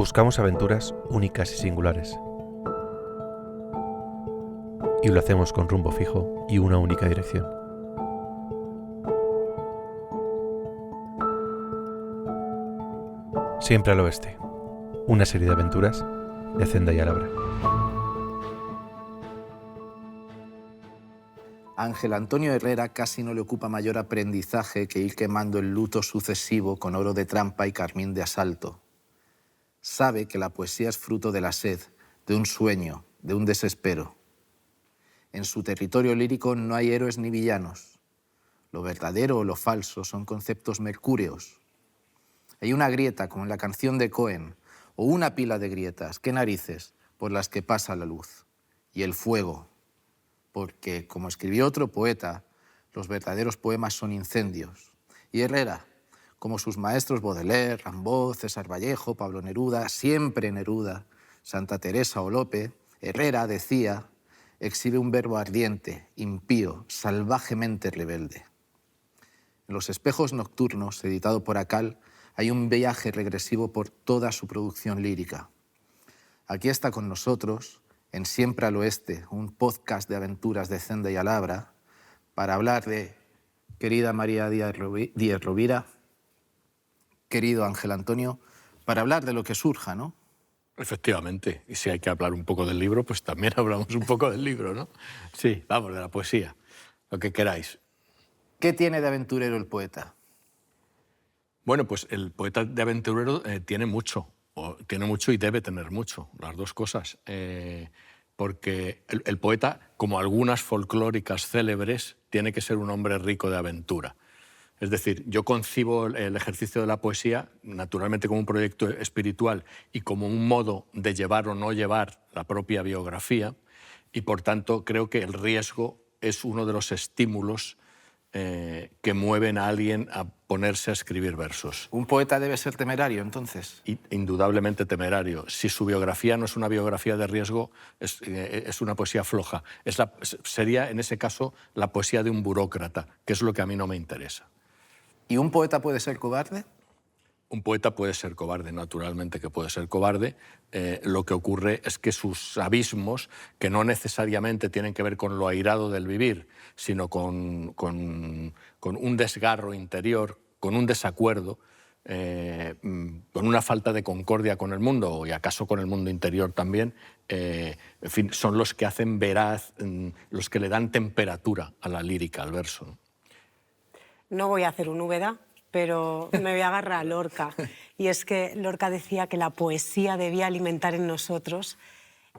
Buscamos aventuras únicas y singulares. Y lo hacemos con rumbo fijo y una única dirección. Siempre al oeste. Una serie de aventuras de Zendaya Labra. Ángel Antonio Herrera casi no le ocupa mayor aprendizaje que ir quemando el luto sucesivo con oro de trampa y carmín de asalto. Sabe que la poesía es fruto de la sed, de un sueño, de un desespero. En su territorio lírico no hay héroes ni villanos. Lo verdadero o lo falso son conceptos mercúreos. Hay una grieta, como en la canción de Cohen, o una pila de grietas, qué narices, por las que pasa la luz. Y el fuego, porque, como escribió otro poeta, los verdaderos poemas son incendios. Y Herrera, como sus maestros Baudelaire, Rimbaud, César Vallejo, Pablo Neruda, siempre Neruda, Santa Teresa o Lope, Herrera decía, exhibe un verbo ardiente, impío, salvajemente rebelde. En Los espejos nocturnos, editado por Akal, hay un viaje regresivo por toda su producción lírica. Aquí está con nosotros, en Siempre al Oeste, un podcast de aventuras de Zendaya Labra, para hablar de querida María Díaz Rovira, querido Ángel Antonio, para hablar de lo que surja, ¿no? Efectivamente, y si hay que hablar un poco del libro, pues también hablamos un poco del libro, ¿no? Sí, vamos, de la poesía, lo que queráis. ¿Qué tiene de aventurero el poeta? Bueno, pues el poeta de aventurero tiene mucho y debe tener mucho, las dos cosas. Porque el poeta, como algunas folclóricas célebres, tiene que ser un hombre rico de aventura. Es decir, yo concibo el ejercicio de la poesía naturalmente como un proyecto espiritual y como un modo de llevar o no llevar la propia biografía, y por tanto creo que el riesgo es uno de los estímulos que mueven a alguien a ponerse a escribir versos. ¿Un poeta debe ser temerario, entonces? Indudablemente temerario. Si su biografía no es una biografía de riesgo, es una poesía floja. Sería, en ese caso, la poesía de un burócrata, que es lo que a mí no me interesa. ¿Y un poeta puede ser cobarde? Un poeta puede ser cobarde, naturalmente que puede ser cobarde. Lo que ocurre es que sus abismos, que no necesariamente tienen que ver con lo airado del vivir, sino con un desgarro interior, con un desacuerdo, con una falta de concordia con el mundo, y acaso con el mundo interior también, en fin, son los que hacen veraz, los que le dan temperatura a la lírica, al verso, ¿no? No voy a hacer un Úbeda, pero me voy a agarrar a Lorca. Y es que Lorca decía que la poesía debía alimentar en nosotros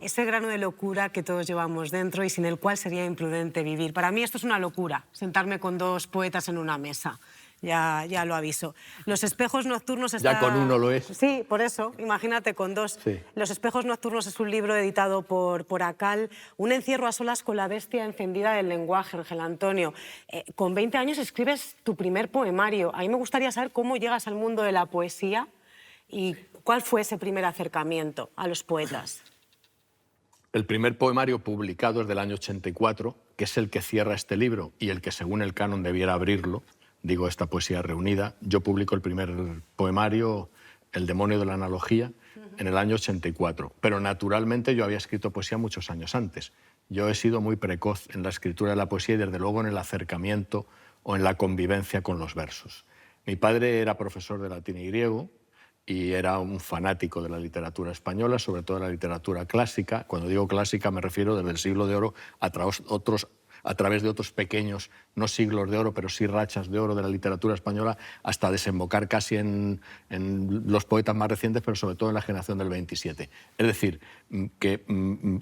ese grano de locura que todos llevamos dentro y sin el cual sería imprudente vivir. Para mí esto es una locura, sentarme con dos poetas en una mesa. Ya lo aviso. Los espejos nocturnos... Ya con uno lo es. Sí, por eso, imagínate con dos. Sí. Los espejos nocturnos es un libro editado por Akal, un encierro a solas con la bestia encendida del lenguaje, Ángel Antonio. Con 20 años escribes tu primer poemario. A mí me gustaría saber cómo llegas al mundo de la poesía y cuál fue ese primer acercamiento a los poetas. El primer poemario publicado es del año 84, que es el que cierra este libro y el que, según el canon, debiera abrirlo. Digo, esta poesía reunida. Yo publico el primer poemario, El demonio de la analogía, en el año 84. Pero naturalmente yo había escrito poesía muchos años antes. Yo he sido muy precoz en la escritura de la poesía y desde luego en el acercamiento o en la convivencia con los versos. Mi padre era profesor de latín y griego y era un fanático de la literatura española, sobre todo de la literatura clásica. Cuando digo clásica me refiero desde el siglo de oro a través de otros pequeños, no siglos de oro, pero sí rachas de oro de la literatura española, hasta desembocar casi en los poetas más recientes, pero sobre todo en la generación del 27. Es decir, que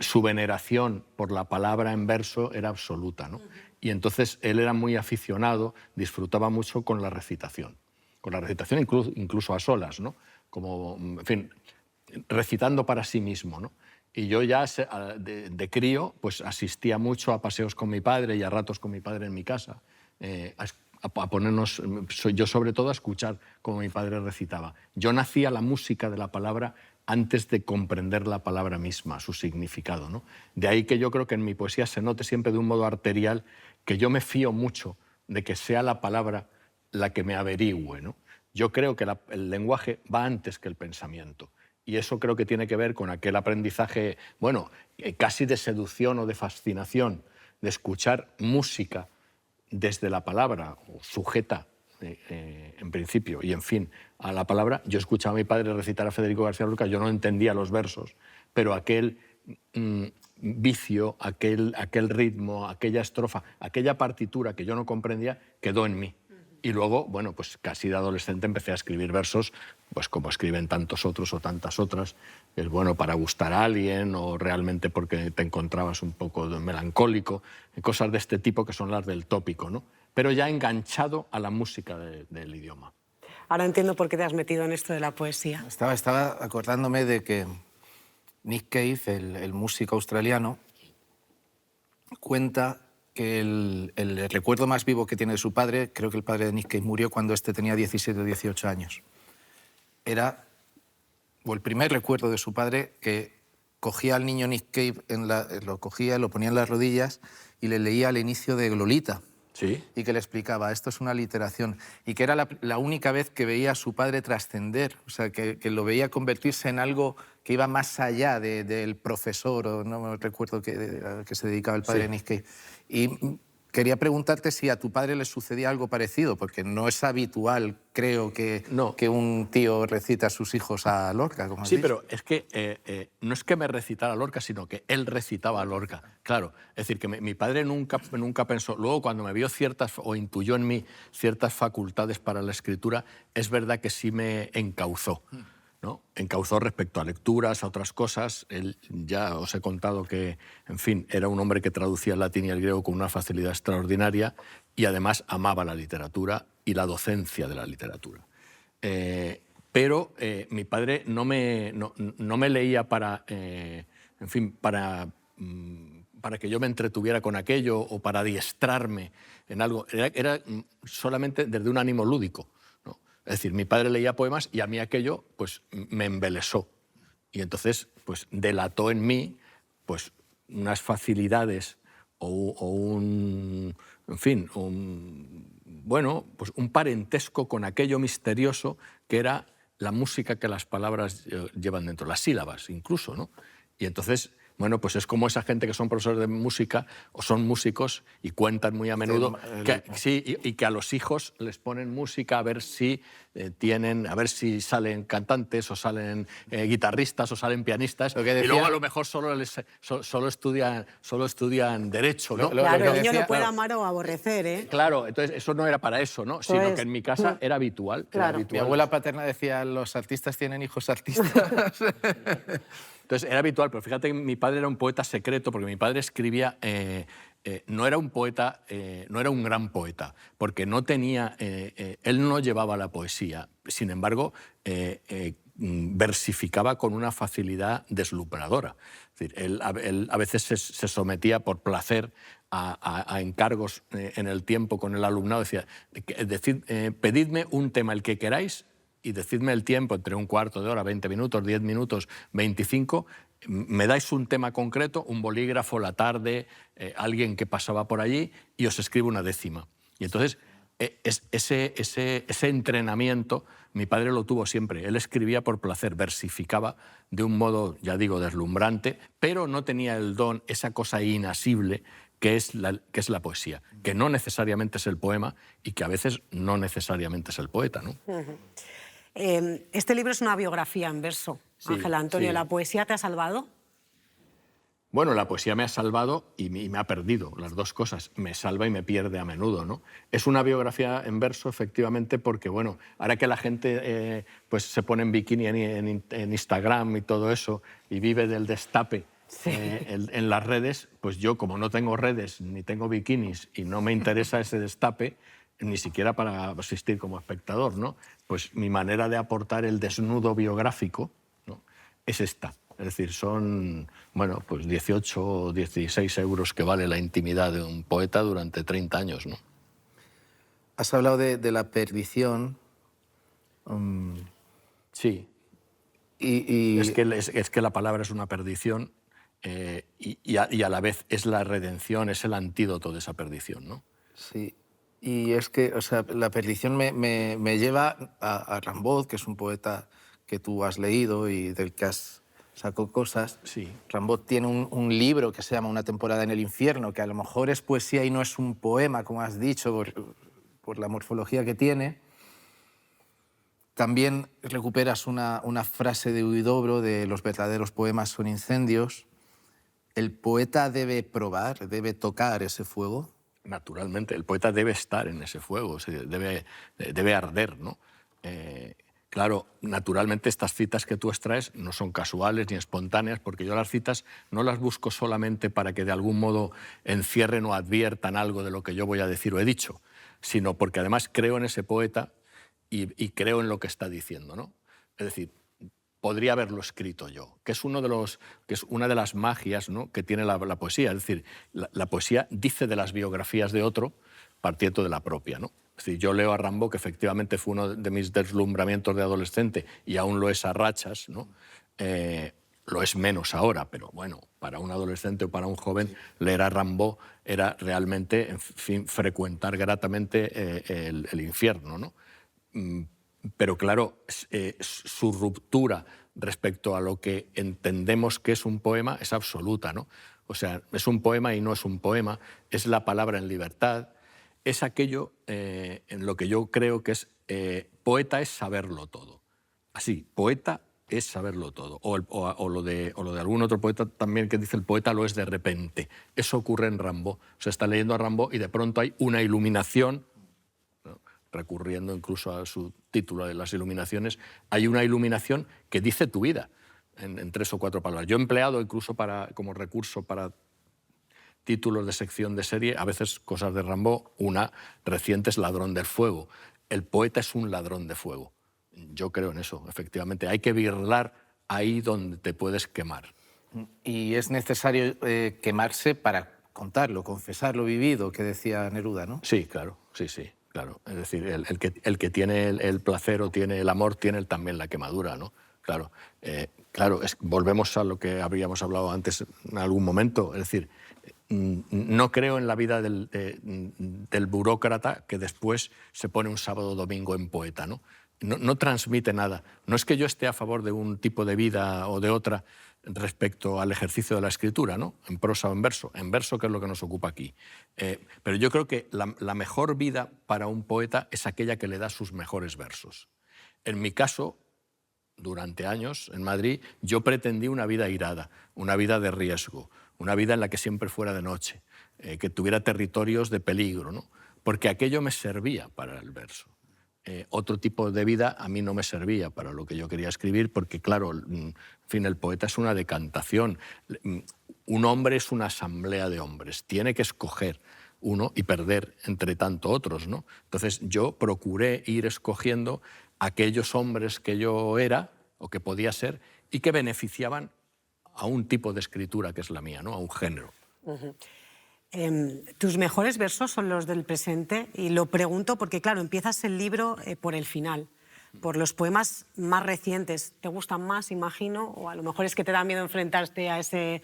su veneración por la palabra en verso era absoluta, ¿no? Y entonces él era muy aficionado, disfrutaba mucho con la recitación incluso a solas, ¿no? Como, en fin, recitando para sí mismo, ¿no? Y yo ya de crío pues asistía mucho a paseos con mi padre y a ratos con mi padre en mi casa, a ponernos, yo sobre todo a escuchar cómo mi padre recitaba. Yo nacía la música de la palabra antes de comprender la palabra misma, su significado, ¿no? De ahí que yo creo que en mi poesía se note siempre de un modo arterial que yo me fío mucho de que sea la palabra la que me averigüe, ¿no? Yo creo que el lenguaje va antes que el pensamiento. Y eso creo que tiene que ver con aquel aprendizaje, bueno, casi de seducción o de fascinación, de escuchar música desde la palabra, sujeta en principio y en fin a la palabra. Yo escuchaba a mi padre recitar a Federico García Lorca, yo no entendía los versos, pero aquel vicio, aquel ritmo, aquella estrofa, aquella partitura que yo no comprendía, quedó en mí. Y luego, bueno, pues casi de adolescente empecé a escribir versos, pues como escriben tantos otros o tantas otras, es bueno para gustar a alguien o realmente porque te encontrabas un poco melancólico, cosas de este tipo que son las del tópico, ¿no? Pero ya enganchado a la música del idioma. Ahora entiendo por qué te has metido en esto de la poesía. Estaba acordándome de que Nick Cave, el músico australiano, cuenta que el recuerdo más vivo que tiene de su padre, creo que el padre de Nick Cave murió cuando este tenía 17 o 18 años, era, o el primer recuerdo de su padre, que cogía al niño Nick Cave, lo cogía, lo ponía en las rodillas y le leía al inicio de Lolita. ¿Sí? Y que le explicaba, esto es una aliteración, y que era la única vez que veía a su padre trascender, o sea, que lo veía convertirse en algo que iba más allá del profesor, o no me recuerdo a qué se dedicaba el padre de Nick Cave. Y quería preguntarte si a tu padre le sucedía algo parecido, porque no es habitual, creo, que un tío recita a sus hijos a Lorca, como has dicho. Pero es que no es que me recitara Lorca, sino que él recitaba a Lorca. Claro, es decir, que mi padre nunca pensó... Luego, cuando me vio o intuyó en mí ciertas facultades para la escritura, es verdad que sí me encauzó, ¿no? Encauzó respecto a lecturas, a otras cosas. Él, ya os he contado que, en fin, era un hombre que traducía el latín y el griego con una facilidad extraordinaria y además amaba la literatura y la docencia de la literatura. Pero mi padre no me leía para, en fin, para que yo me entretuviera con aquello o para adiestrarme en algo. Era solamente desde un ánimo lúdico, ¿no? Es decir, mi padre leía poemas y a mí aquello pues, me embelesó. Y entonces pues, delató en mí pues, unas facilidades en fin, bueno, pues un parentesco con aquello misterioso que era la música que las palabras llevan dentro, las sílabas incluso, ¿no? Y entonces, bueno, pues es como esa gente que son profesores de música o son músicos y cuentan muy a menudo y que a los hijos les ponen música a ver si a ver si salen cantantes o salen guitarristas o salen pianistas y luego a lo mejor solo estudian derecho, ¿no? Claro, el niño lo puede amar o aborrecer, ¿eh? Claro, entonces eso no era para eso, ¿no? Sino que en mi casa era habitual. Claro. Era habitual. Mi abuela paterna decía, los artistas tienen hijos artistas. Entonces era habitual, pero fíjate que mi padre era un poeta secreto, porque mi padre escribía, no era un poeta, no era un gran poeta, porque no tenía, él no llevaba la poesía, sin embargo, versificaba con una facilidad deslumbradora. Es decir, él a veces se sometía por placer a encargos en el tiempo con el alumnado, decía, pedidme un tema, el que queráis, y decidme el tiempo, entre un cuarto de hora, 20 minutos, 10 minutos, 25, me dais un tema concreto, un bolígrafo, la tarde, alguien que pasaba por allí, y os escribo una décima. Y entonces, ese entrenamiento, mi padre lo tuvo siempre. Él escribía por placer, versificaba de un modo, ya digo, deslumbrante, pero no tenía el don, esa cosa inasible que es la poesía, que no necesariamente es el poema y que a veces no necesariamente es el poeta, ¿no? Este libro es una biografía en verso, Ángel Antonio. Sí. ¿La poesía te ha salvado? Bueno, la poesía me ha salvado y me ha perdido, las dos cosas. Me salva y me pierde a menudo, ¿no? Es una biografía en verso, efectivamente, porque, bueno, ahora que la gente pues se pone en bikini en Instagram y todo eso y vive del destape en las redes, pues yo, como no tengo redes ni tengo bikinis y no me interesa ese destape, ni siquiera para asistir como espectador, ¿no? Pues mi manera de aportar el desnudo biográfico, ¿no?, es esta. Es decir, son, bueno, pues 18 o 16 euros que vale la intimidad de un poeta durante 30 años, ¿no? Has hablado de la perdición. Sí. Es que la palabra es una perdición y a la vez es la redención, es el antídoto de esa perdición, ¿no? Sí. Y es que, o sea, la perdición me lleva a Rimbaud, que es un poeta que tú has leído y del que has sacado cosas. Sí. Rimbaud tiene un libro que se llama Una temporada en el infierno, que a lo mejor es poesía y no es un poema, como has dicho, por la morfología que tiene. También recuperas una frase de Huidobro de los verdaderos poemas son incendios. ¿El poeta debe probar, debe tocar ese fuego? Naturalmente, el poeta debe estar en ese fuego, debe arder, ¿no? Claro, naturalmente estas citas que tú extraes no son casuales ni espontáneas, porque yo las citas no las busco solamente para que de algún modo encierren o adviertan algo de lo que yo voy a decir o he dicho, sino porque además creo en ese poeta y creo en lo que está diciendo, ¿no? Es decir, podría haberlo escrito yo, que es una de las magias, ¿no?, que tiene la poesía. Es decir, la poesía dice de las biografías de otro partiendo de la propia, ¿no? Es decir, yo leo a Rimbaud, que efectivamente fue uno de mis deslumbramientos de adolescente y aún lo es a rachas, ¿no? Lo es menos ahora, pero bueno, para un adolescente o para un joven, leer a Rimbaud era realmente, en fin, frecuentar gratamente el infierno, ¿no? Pero claro, su ruptura respecto a lo que entendemos que es un poema es absoluta, ¿no? O sea, es un poema y no es un poema, es la palabra en libertad, es aquello en lo que yo creo que es poeta es saberlo todo. Así, poeta es saberlo todo. O lo de algún otro poeta también que dice el poeta lo es de repente. Eso ocurre en Rimbaud. O sea, está leyendo a Rimbaud y de pronto hay una iluminación, ¿no?, recurriendo incluso a su título de las iluminaciones, hay una iluminación que dice tu vida en 3 o 4 palabras. Yo he empleado incluso como recurso para títulos de sección de serie, a veces cosas de Rimbaud, una reciente es Ladrón del fuego. El poeta es un ladrón de fuego. Yo creo en eso, efectivamente. Hay que birlar ahí donde te puedes quemar. Y es necesario quemarse para contarlo, confesar lo vivido, que decía Neruda, ¿no? Sí, claro, sí, claro. Es decir, el que tiene el placer o tiene el amor tiene también la quemadura, ¿no? Claro, volvemos a lo que habíamos hablado antes en algún momento, es decir, no creo en la vida del burócrata que después se pone un sábado o domingo en poeta, ¿no? No transmite nada. No es que yo esté a favor de un tipo de vida o de otra respecto al ejercicio de la escritura, ¿no?, en prosa o en verso, que es lo que nos ocupa aquí. Pero yo creo que la mejor vida para un poeta es aquella que le da sus mejores versos. En mi caso, durante años en Madrid, yo pretendí una vida airada, una vida de riesgo, una vida en la que siempre fuera de noche, que tuviera territorios de peligro, ¿no?, porque aquello me servía para el verso. Otro tipo de vida a mí no me servía para lo que yo quería escribir, porque claro, en fin, el poeta es una decantación. Un hombre es una asamblea de hombres, tiene que escoger uno y perder entre tanto otros, ¿no? Entonces yo procuré ir escogiendo aquellos hombres que yo era o que podía ser y que beneficiaban a un tipo de escritura que es la mía, ¿no?, a un género. Uh-huh. Tus mejores versos son los del presente, y lo pregunto porque, claro, empiezas el libro por el final, por los poemas más recientes. ¿Te gustan más, imagino? O a lo mejor es que te da miedo enfrentarte a ese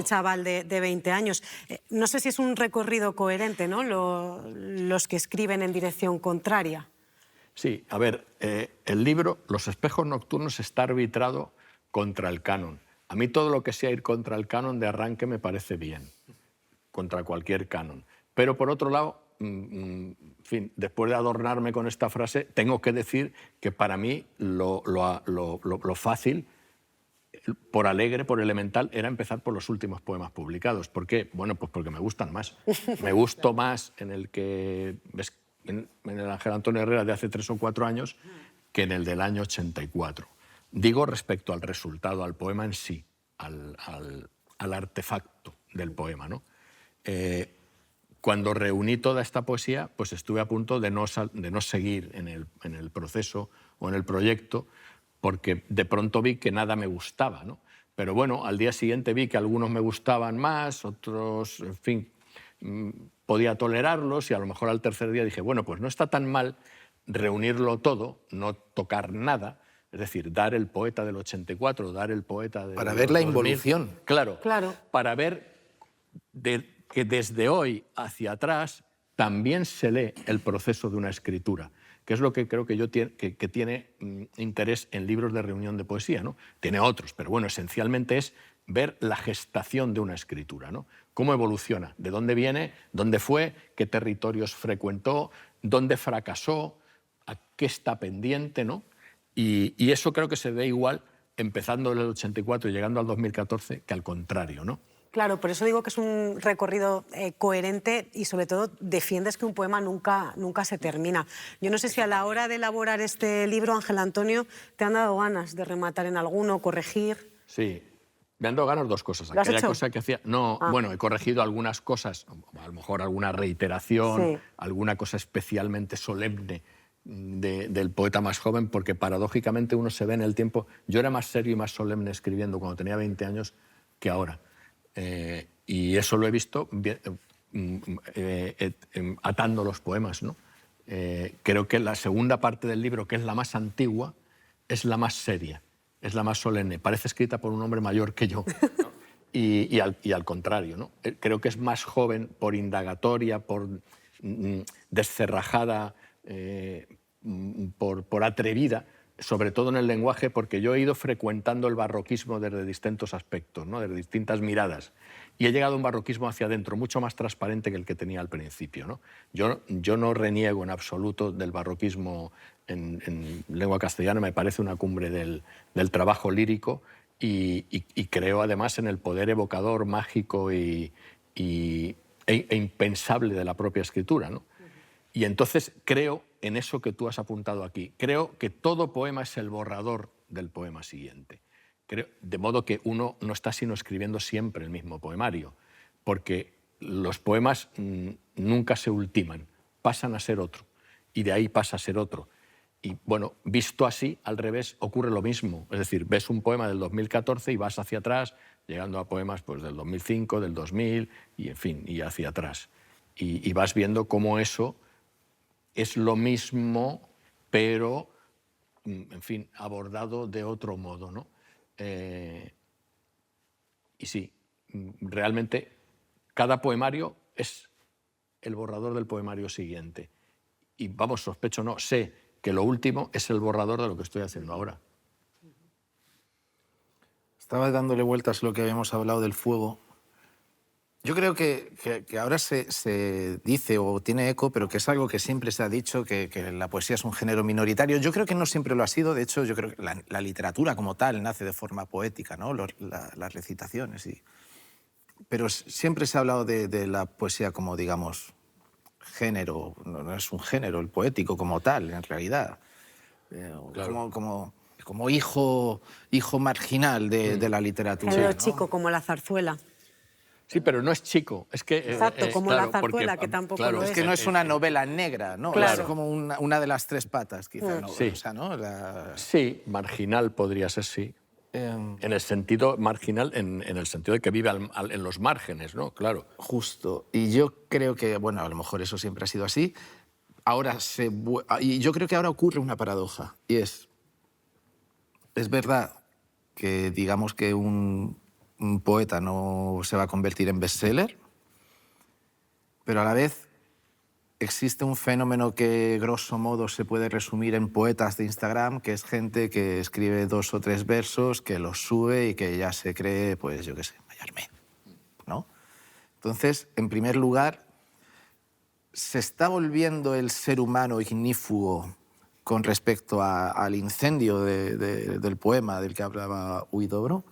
chaval de 20 años. No sé si es un recorrido coherente, ¿no?, los que escriben en dirección contraria. Sí, a ver, el libro Los espejos nocturnos está arbitrado contra el canon. A mí todo lo que sea ir contra el canon de arranque me parece bien, contra cualquier canon. Pero por otro lado, en fin, después de adornarme con esta frase, tengo que decir que para mí lo fácil, por alegre, por elemental, era empezar por los últimos poemas publicados. ¿Por qué? Bueno, pues porque me gustan más. Me gustó más en el Ángel Antonio Herrera de hace 3 o 4 años que en el del año 84. Digo respecto al resultado, al poema en sí, al artefacto del poema, ¿no? Cuando reuní toda esta poesía, pues estuve a punto de no seguir en el proceso o en el proyecto, porque de pronto vi que nada me gustaba, ¿no? Pero bueno, al día siguiente vi que algunos me gustaban más, otros, en fin, podía tolerarlos, y a lo mejor al tercer día dije, bueno, pues no está tan mal reunirlo todo, no tocar nada, es decir, dar el poeta del 84, dar el poeta del Para ver la 2000, involución. Claro. Para ver que desde hoy hacia atrás también se lee el proceso de una escritura, que es lo que creo que tiene interés en libros de reunión de poesía, ¿no? Tiene otros, pero bueno, esencialmente es ver la gestación de una escritura, ¿no? Cómo evoluciona, de dónde viene, dónde fue, qué territorios frecuentó, dónde fracasó, a qué está pendiente, ¿no? Y eso creo que se ve igual empezando en el 84 y llegando al 2014 que al contrario, ¿no? Claro, por eso digo que es un recorrido coherente y sobre todo defiendes que un poema nunca se termina. Yo no sé si a la hora de elaborar este libro, Ángel Antonio, te han dado ganas de rematar en alguno, corregir. Sí, me han dado ganas dos cosas. ¿Lo has Aquella hecho? cosa que hacía... No, bueno, he corregido algunas cosas, a lo mejor alguna reiteración, Sí. alguna cosa especialmente solemne del poeta más joven, porque paradójicamente uno se ve en el tiempo... Yo era más serio y más solemne escribiendo cuando tenía 20 años que ahora. Y eso lo he visto atando los poemas, ¿no? Creo que la segunda parte del libro, que es la más antigua, es la más seria, es la más solemne. Parece escrita por un hombre mayor que yo. Y al contrario, ¿no? Creo que es más joven por indagatoria, por descerrajada, por atrevida, sobre todo en el lenguaje, porque yo he ido frecuentando el barroquismo desde distintos aspectos, ¿no? Desde distintas miradas. Y he llegado a un barroquismo hacia adentro, mucho más transparente que el que tenía al principio, ¿no? Yo no reniego en absoluto del barroquismo en lengua castellana, me parece una cumbre del trabajo lírico y creo además en el poder evocador, mágico e impensable de la propia escritura, ¿no? Y entonces creo en eso que tú has apuntado aquí. Creo que todo poema es el borrador del poema siguiente. De modo que uno no está sino escribiendo siempre el mismo poemario, porque los poemas nunca se ultiman, pasan a ser otro, y de ahí pasa a ser otro. Y bueno, visto así, al revés, ocurre lo mismo. Es decir, ves un poema del 2014 y vas hacia atrás, llegando a poemas pues, del 2005, del 2000, y en fin, y hacia atrás. Y vas viendo cómo eso es lo mismo, pero, en fin, abordado de otro modo, ¿no? Y sí, realmente cada poemario es el borrador del poemario siguiente. Y vamos, sospecho no, sé que lo último es el borrador de lo que estoy haciendo ahora. Estaba dándole vueltas a lo que habíamos hablado del fuego. Yo creo que ahora se dice o tiene eco, pero que es algo que siempre se ha dicho, que la poesía es un género minoritario. Yo creo que no siempre lo ha sido. De hecho, yo creo que la literatura como tal nace de forma poética, ¿no? Las recitaciones. Pero siempre se ha hablado de la poesía como, digamos, género. No es un género, el poético como tal, en realidad. Claro. Como hijo marginal de la literatura. Género ¿no? chico, como la zarzuela. Sí, pero no es chico. Es que, Exacto, como claro, la zarzuela, porque, que tampoco claro, lo Es que no es una novela negra, ¿no? Claro. Es como una de las tres patas, quizá. ¿no? Sí. O sea, ¿no? Sí, marginal podría ser, sí. En el sentido marginal, en el sentido de que vive en los márgenes, ¿no? Claro. Justo. Y yo creo que, bueno, a lo mejor eso siempre ha sido así. Y yo creo que ahora ocurre una paradoja. Y es verdad que digamos que un poeta no se va a convertir en bestseller, pero a la vez existe un fenómeno que, grosso modo, se puede resumir en poetas de Instagram, que es gente que escribe 2 o 3 versos, que los sube y que ya se cree, pues yo qué sé, Mayarmé, ¿no? Entonces, en primer lugar, ¿se está volviendo el ser humano ignífugo con respecto al incendio del poema del que hablaba Huidobro?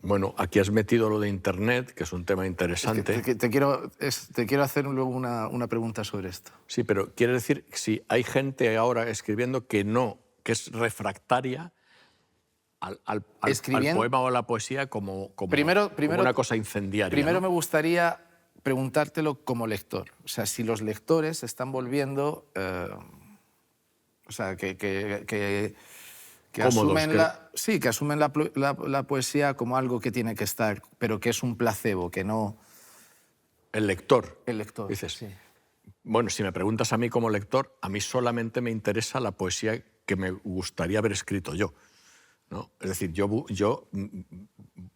Bueno, aquí has metido lo de Internet, que es un tema interesante. Es que te quiero hacer luego una pregunta sobre esto. Sí, pero quiere decir que si hay gente ahora escribiendo que es refractaria al poema o a la poesía como una cosa incendiaria. Primero ¿no? me gustaría preguntártelo como lector. O sea, si los lectores se están volviendo... o sea, que asumen que asumen la poesía como algo que tiene que estar, pero que es un placebo, que no... El lector. El lector, dices. sí. Bueno, si me preguntas a mí como lector, a mí solamente me interesa la poesía que me gustaría haber escrito yo, ¿no? Es decir, yo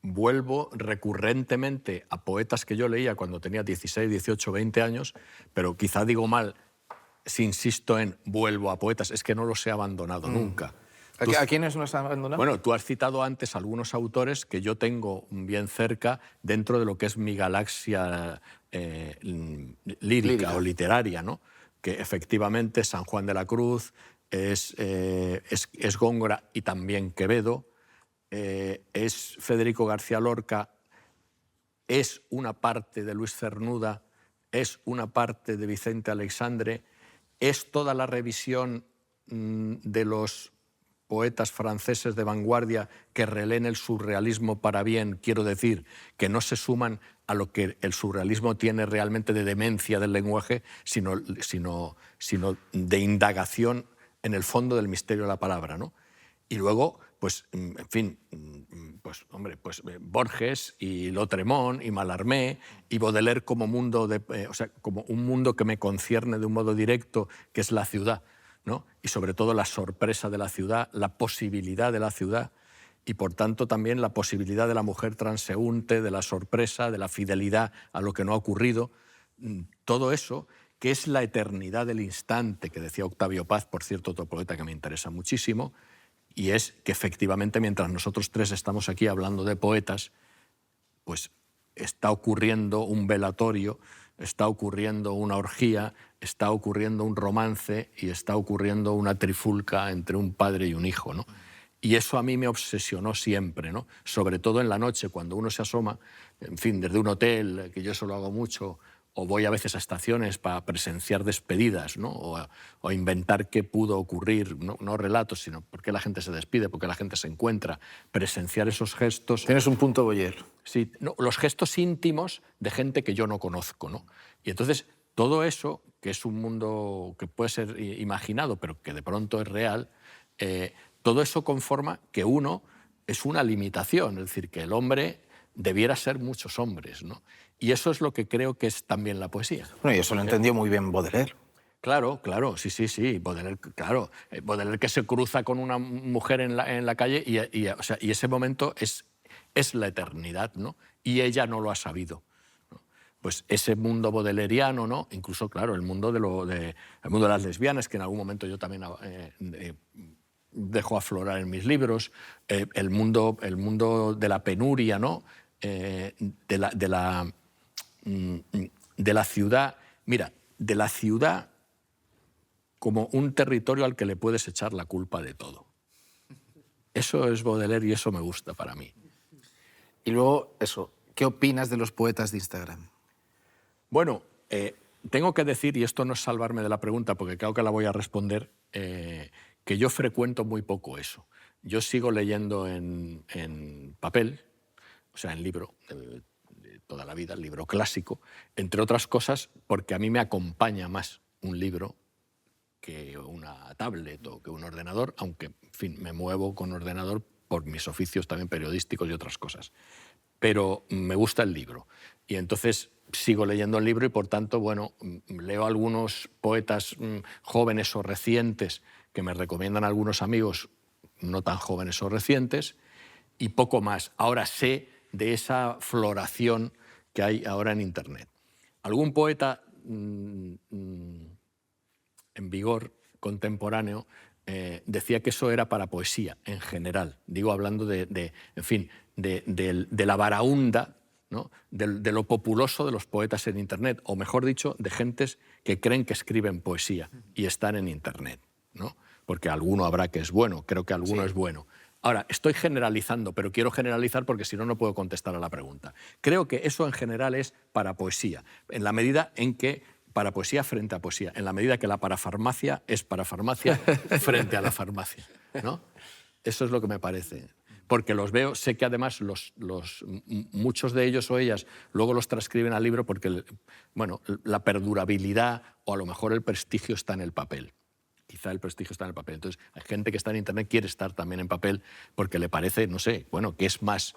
vuelvo recurrentemente a poetas que yo leía cuando tenía 16, 18, 20 años, pero quizá digo mal si insisto en vuelvo a poetas, es que no los he abandonado nunca. ¿A quiénes nos han abandonado? Bueno, tú has citado antes algunos autores que yo tengo bien cerca dentro de lo que es mi galaxia lírica o literaria, ¿no? Que efectivamente San Juan de la Cruz, es Góngora y también Quevedo, es Federico García Lorca, es una parte de Luis Cernuda, es una parte de Vicente Aleixandre, es toda la revisión de los poetas franceses de vanguardia que releen el surrealismo para bien, quiero decir, que no se suman a lo que el surrealismo tiene realmente de demencia del lenguaje, sino de indagación en el fondo del misterio de la palabra, ¿no? Y luego, pues, en fin, pues, hombre, pues Borges y Lautréamont y Mallarmé y Baudelaire como mundo como un mundo que me concierne de un modo directo, que es la ciudad, ¿no? Y sobre todo la sorpresa de la ciudad, la posibilidad de la ciudad y por tanto también la posibilidad de la mujer transeúnte, de la sorpresa, de la fidelidad a lo que no ha ocurrido. Todo eso, que es la eternidad del instante, que decía Octavio Paz, por cierto, otro poeta que me interesa muchísimo, y es que efectivamente mientras nosotros tres estamos aquí hablando de poetas, pues está ocurriendo un velatorio, está ocurriendo una orgía, está ocurriendo un romance y está ocurriendo una trifulca entre un padre y un hijo, ¿no? Y eso a mí me obsesionó siempre, ¿no? Sobre todo en la noche, cuando uno se asoma, en fin, desde un hotel, que yo eso lo hago mucho, o voy a veces a estaciones para presenciar despedidas, ¿no? o inventar qué pudo ocurrir, no relatos, sino por qué la gente se despide, por qué la gente se encuentra, presenciar esos gestos. Tienes un punto Boyer. Sí, no, los gestos íntimos de gente que yo no conozco, ¿no? Y entonces todo eso, que es un mundo que puede ser imaginado, pero que de pronto es real, todo eso conforma que uno es una limitación, es decir, que el hombre debiera ser muchos hombres, ¿no? Y eso es lo que creo que es también la poesía. Bueno, y eso lo entendió muy bien Baudelaire. Claro, sí. Baudelaire, claro. Baudelaire que se cruza con una mujer en la calle y ese momento es la eternidad, ¿no? Y ella no lo ha sabido, ¿no? Pues ese mundo baudeleriano, ¿no? Incluso, claro, el mundo de las lesbianas, que en algún momento yo también dejo aflorar en mis libros, el mundo de la penuria, ¿no? De la ciudad, mira, de la ciudad como un territorio al que le puedes echar la culpa de todo. Eso es Baudelaire y eso me gusta para mí. Y luego, eso, ¿qué opinas de los poetas de Instagram? Bueno, tengo que decir, y esto no es salvarme de la pregunta porque creo que la voy a responder, que yo frecuento muy poco eso. Yo sigo leyendo en papel, o sea, en libro, de toda la vida, el libro clásico, entre otras cosas porque a mí me acompaña más un libro que una tablet o que un ordenador, aunque, en fin, me muevo con ordenador por mis oficios también periodísticos y otras cosas. Pero me gusta el libro y entonces sigo leyendo el libro y, por tanto, bueno, leo algunos poetas jóvenes o recientes que me recomiendan algunos amigos no tan jóvenes o recientes y poco más. Ahora sé de esa floración que hay ahora en Internet. Algún poeta en vigor contemporáneo decía que eso era para poesía en general. Digo, hablando de la varaunda, ¿no? de lo populoso de los poetas en Internet, o mejor dicho, de gentes que creen que escriben poesía y están en Internet, ¿no? Porque alguno habrá que es bueno, creo que alguno es bueno. Ahora, estoy generalizando, pero quiero generalizar porque si no, no puedo contestar a la pregunta. Creo que eso en general es para poesía, en la medida en que para poesía frente a poesía, en la medida que la parafarmacia es para farmacia frente a la farmacia, ¿no? Eso es lo que me parece. Porque los veo, sé que además muchos de ellos o ellas luego los transcriben al libro porque bueno, la perdurabilidad o a lo mejor el prestigio está en el papel. Quizá el prestigio está en el papel. Entonces, hay gente que está en Internet quiere estar también en papel porque le parece, no sé, bueno, que es más,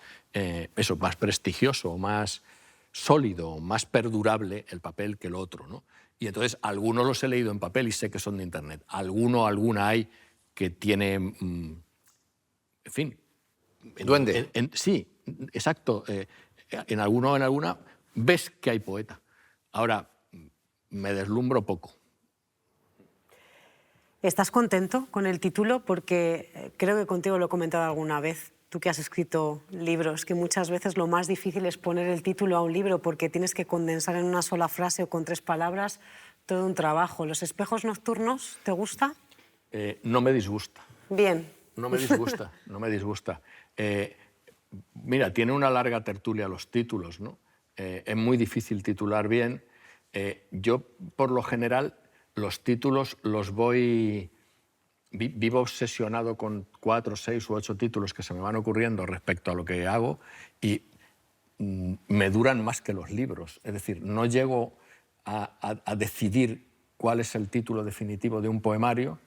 más prestigioso, más sólido, más perdurable el papel que el otro, ¿no? Y entonces, algunos los he leído en papel y sé que son de Internet. Alguna hay que tiene, en fin... Duende. Sí, exacto. En alguno o en alguna ves que hay poeta. Ahora, me deslumbro poco. ¿Estás contento con el título? Porque creo que contigo lo he comentado alguna vez, tú que has escrito libros, que muchas veces lo más difícil es poner el título a un libro porque tienes que condensar en una sola frase o con 3 palabras todo un trabajo. ¿Los espejos nocturnos te gusta? No me disgusta. Bien. No me disgusta, no me disgusta. Mira, tiene una larga tertulia los títulos, ¿no? Es muy difícil titular bien. Yo, por lo general, los títulos los voy... Vivo obsesionado con 4, 6 u 8 títulos que se me van ocurriendo respecto a lo que hago y me duran más que los libros. Es decir, no llego a decidir cuál es el título definitivo de un poemario,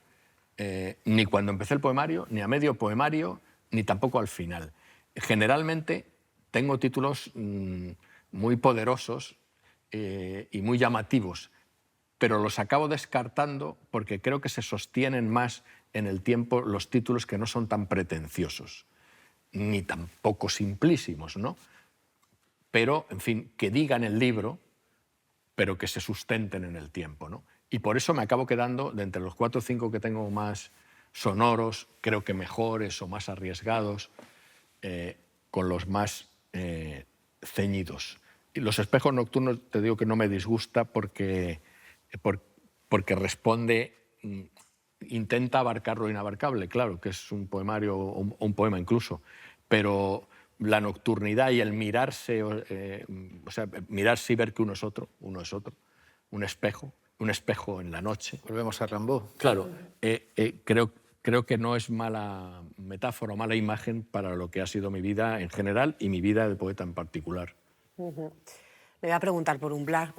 ni cuando empecé el poemario, ni a medio poemario, ni tampoco al final. Generalmente tengo títulos muy poderosos y muy llamativos, pero los acabo descartando porque creo que se sostienen más en el tiempo los títulos que no son tan pretenciosos, ni tampoco simplísimos, ¿no? Pero, en fin, que digan el libro, pero que se sustenten en el tiempo, ¿no? Y por eso me acabo quedando, de entre los 4 o 5 que tengo más sonoros, creo que mejores o más arriesgados, con los más ceñidos. Y los espejos nocturnos, te digo que no me disgusta porque responde, intenta abarcar lo inabarcable, claro, que es un poemario o un poema incluso, pero la nocturnidad y el mirarse, o sea, mirarse y ver que uno es otro, un espejo en la noche. Volvemos a Rimbaud. Claro, creo que no es mala metáfora o mala imagen para lo que ha sido mi vida en general y mi vida de poeta en particular. Le voy a preguntar por umbral.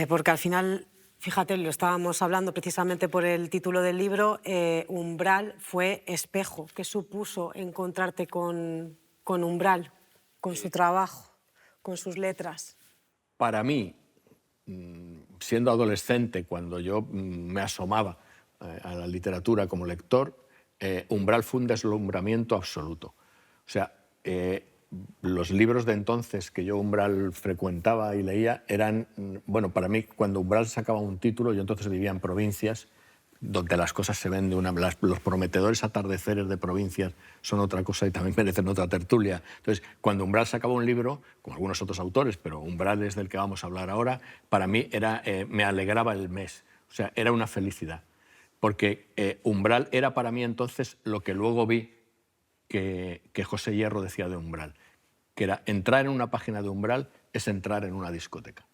Porque al final, fíjate, lo estábamos hablando precisamente por el título del libro, umbral fue espejo. ¿Qué supuso encontrarte con Umbral, con su trabajo, con sus letras? Para mí, siendo adolescente, cuando yo me asomaba a la literatura como lector, Umbral fue un deslumbramiento absoluto. O sea, los libros de entonces que yo Umbral frecuentaba y leía eran, bueno, para mí cuando Umbral sacaba un título, yo entonces vivía en provincias, donde las cosas se ven de una... Los prometedores atardeceres de provincias son otra cosa y también merecen otra tertulia. Entonces, cuando Umbral sacaba un libro, como algunos otros autores, pero Umbral es del que vamos a hablar ahora, para mí me alegraba el mes, o sea, era una felicidad. Porque Umbral era para mí entonces lo que luego vi que José Hierro decía de Umbral, que era entrar en una página de Umbral es entrar en una discoteca.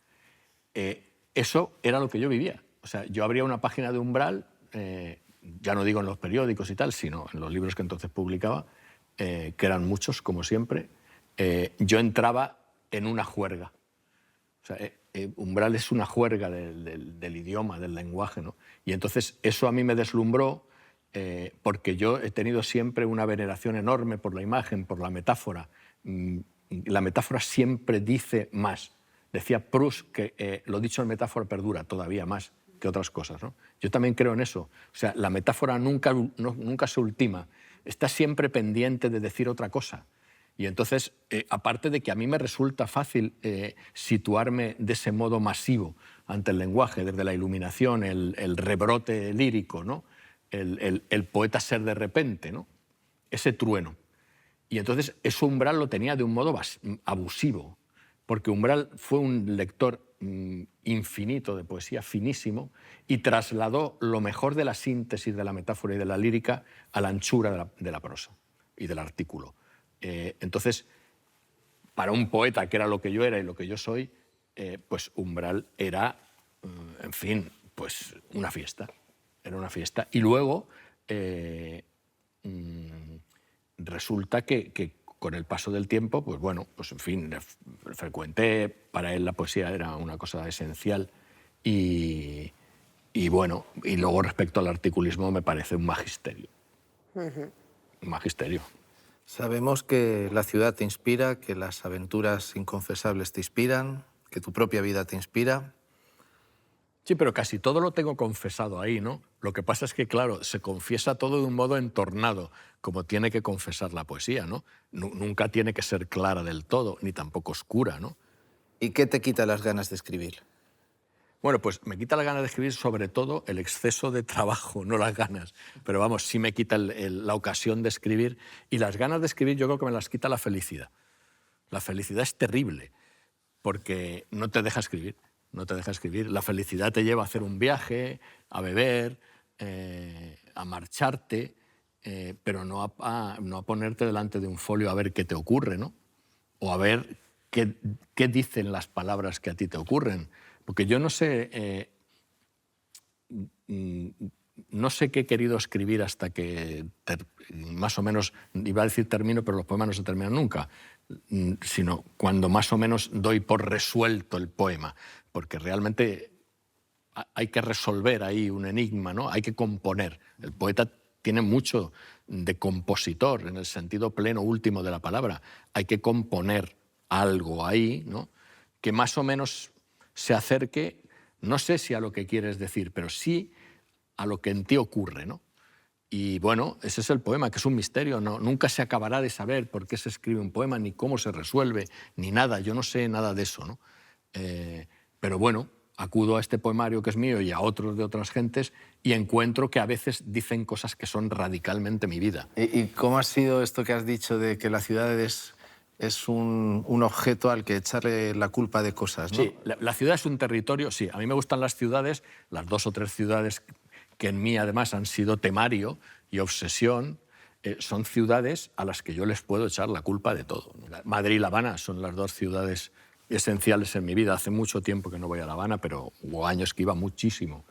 Eso era lo que yo vivía. O sea, yo abría una página de Umbral, ya no digo en los periódicos y tal, sino en los libros que entonces publicaba, que eran muchos, como siempre, yo entraba en una juerga. O sea, Umbral es una juerga del idioma, del lenguaje, ¿no? Y entonces eso a mí me deslumbró porque yo he tenido siempre una veneración enorme por la imagen, por la metáfora. La metáfora siempre dice más. Decía Proust que lo dicho en metáfora perdura todavía más que otras cosas, ¿no? Yo también creo en eso. O sea, la metáfora nunca se ultima. Está siempre pendiente de decir otra cosa. Y entonces, aparte de que a mí me resulta fácil situarme de ese modo masivo ante el lenguaje, desde la iluminación, el rebrote lírico, ¿no? El poeta ser de repente, ¿no? Ese trueno. Y entonces eso Umbral lo tenía de un modo abusivo, porque Umbral fue un lector infinito de poesía, finísimo, y trasladó lo mejor de la síntesis de la metáfora y de la lírica a la anchura de la prosa y del artículo. Entonces, para un poeta, que era lo que yo era y lo que yo soy, pues Umbral era, en fin, pues una fiesta. Era una fiesta. Y luego resulta que con el paso del tiempo, pues bueno, pues en fin, frecuenté, para él la poesía era una cosa esencial y bueno, y luego respecto al articulismo me parece un magisterio. Un magisterio. Sabemos que la ciudad te inspira, que las aventuras inconfesables te inspiran, que tu propia vida te inspira. Sí, pero casi todo lo tengo confesado ahí, ¿no? Lo que pasa es que, claro, se confiesa todo de un modo entornado, como tiene que confesar la poesía, ¿no? Nunca tiene que ser clara del todo, ni tampoco oscura, ¿no? ¿Y qué te quita las ganas de escribir? Bueno, pues me quita la gana de escribir, sobre todo el exceso de trabajo, no las ganas. Pero vamos, sí me quita la ocasión de escribir. Y las ganas de escribir yo creo que me las quita la felicidad. La felicidad es terrible porque no te deja escribir. No te deja escribir. La felicidad te lleva a hacer un viaje, a beber, a marcharte, pero no a ponerte delante de un folio a ver qué te ocurre, ¿no? O a ver qué dicen las palabras que a ti te ocurren. Porque yo no sé, no sé qué he querido escribir hasta que más o menos, iba a decir termino, pero los poemas no se terminan nunca, sino cuando más o menos doy por resuelto el poema, porque realmente hay que resolver ahí un enigma, ¿no? Hay que componer. El poeta tiene mucho de compositor, en el sentido pleno último de la palabra. Hay que componer algo ahí, ¿no? Que más o menos se acerque, no sé si a lo que quieres decir, pero sí a lo que en ti ocurre, ¿no? Y bueno, ese es el poema, que es un misterio, ¿no? Nunca se acabará de saber por qué se escribe un poema, ni cómo se resuelve, ni nada. Yo no sé nada de eso, ¿no? Pero bueno, acudo a este poemario que es mío y a otros de otras gentes y encuentro que a veces dicen cosas que son radicalmente mi vida. ¿Y cómo ha sido esto que has dicho de que la ciudad es un objeto al que echarle la culpa de cosas, ¿no? Sí, la ciudad es un territorio, sí. A mí me gustan las ciudades, las 2 o 3 ciudades que en mí además han sido temario y obsesión, son ciudades a las que yo les puedo echar la culpa de todo. Madrid y La Habana son las 2 ciudades esenciales en mi vida. Hace mucho tiempo que no voy a La Habana, pero hubo años que iba muchísimo.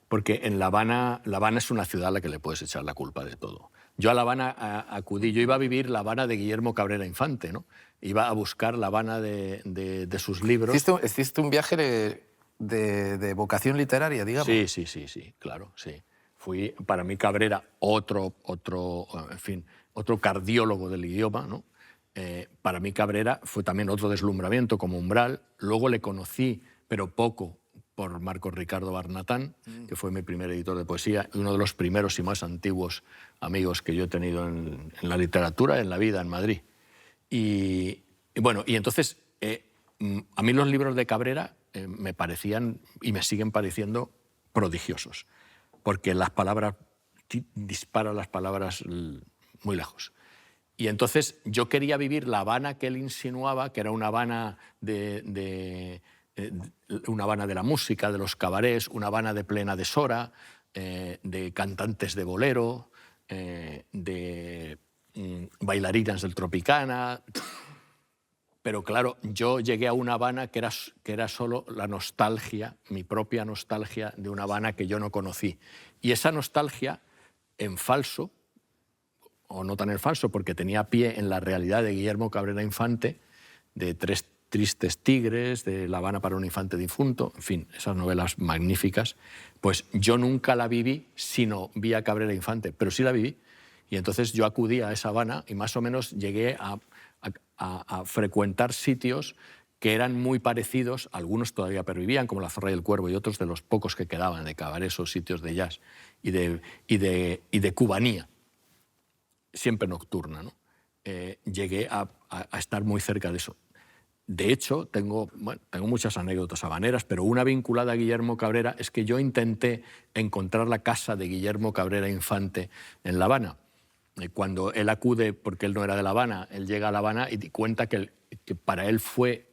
Porque en La Habana es una ciudad a la que le puedes echar la culpa de todo. Yo a La Habana acudí, yo iba a vivir La Habana de Guillermo Cabrera Infante, ¿no? Iba a buscar La Habana de sus libros. Hiciste un viaje de vocación literaria, digamos. Sí, claro, sí. Fui, para mí Cabrera, otro cardiólogo del idioma, ¿no? Para mí Cabrera fue también otro deslumbramiento como Umbral. Luego le conocí, pero poco, por Marcos Ricardo Barnatán, que fue mi primer editor de poesía y uno de los primeros y más antiguos amigos que yo he tenido en la literatura, en la vida, en Madrid. Y bueno, y entonces a mí los libros de Cabrera me parecían y me siguen pareciendo prodigiosos, porque las palabras, dispara las palabras muy lejos. Y entonces yo quería vivir la Habana que él insinuaba, que era una Habana una Habana de la música, de los cabarets, una Habana de plena deshora, de cantantes de bolero, de bailarinas del Tropicana. Pero claro, yo llegué a una Habana que era solo la nostalgia, mi propia nostalgia de una Habana que yo no conocí. Y esa nostalgia, en falso, o no tan en falso, porque tenía pie en la realidad de Guillermo Cabrera Infante, de 3 tristes tigres, de La Habana para un infante difunto, en fin, esas novelas magníficas, pues yo nunca la viví, sino vi a Cabrera Infante, pero sí la viví. Y entonces yo acudí a esa Habana y más o menos llegué a frecuentar sitios que eran muy parecidos, algunos todavía pervivían, como La Zorra y el Cuervo y otros de los pocos que quedaban de cabarets o sitios de jazz y de cubanía, siempre nocturna, ¿no? Llegué a estar muy cerca de eso. De hecho, tengo muchas anécdotas habaneras, pero una vinculada a Guillermo Cabrera es que yo intenté encontrar la casa de Guillermo Cabrera Infante en La Habana. Cuando él acude, porque él no era de La Habana, él llega a La Habana y cuenta que para él fue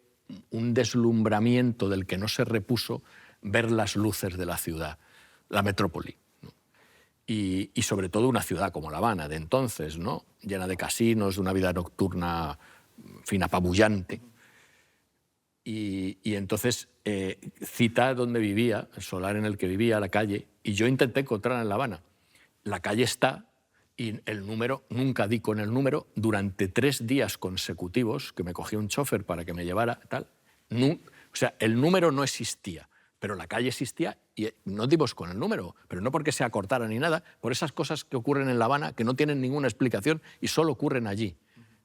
un deslumbramiento del que no se repuso ver las luces de la ciudad, la metrópoli, ¿no? Y sobre todo una ciudad como La Habana de entonces, ¿no? Llena de casinos, de una vida nocturna, en fin, apabullante. Y entonces cita donde vivía, el solar en el que vivía, la calle, y yo intenté encontrarla en La Habana. La calle está, y el número, nunca di con el número, durante 3 días consecutivos, que me cogía un chofer para que me llevara, tal. O sea, el número no existía, pero la calle existía y no dimos con el número, pero no porque se acortara ni nada, por esas cosas que ocurren en La Habana, que no tienen ninguna explicación y solo ocurren allí,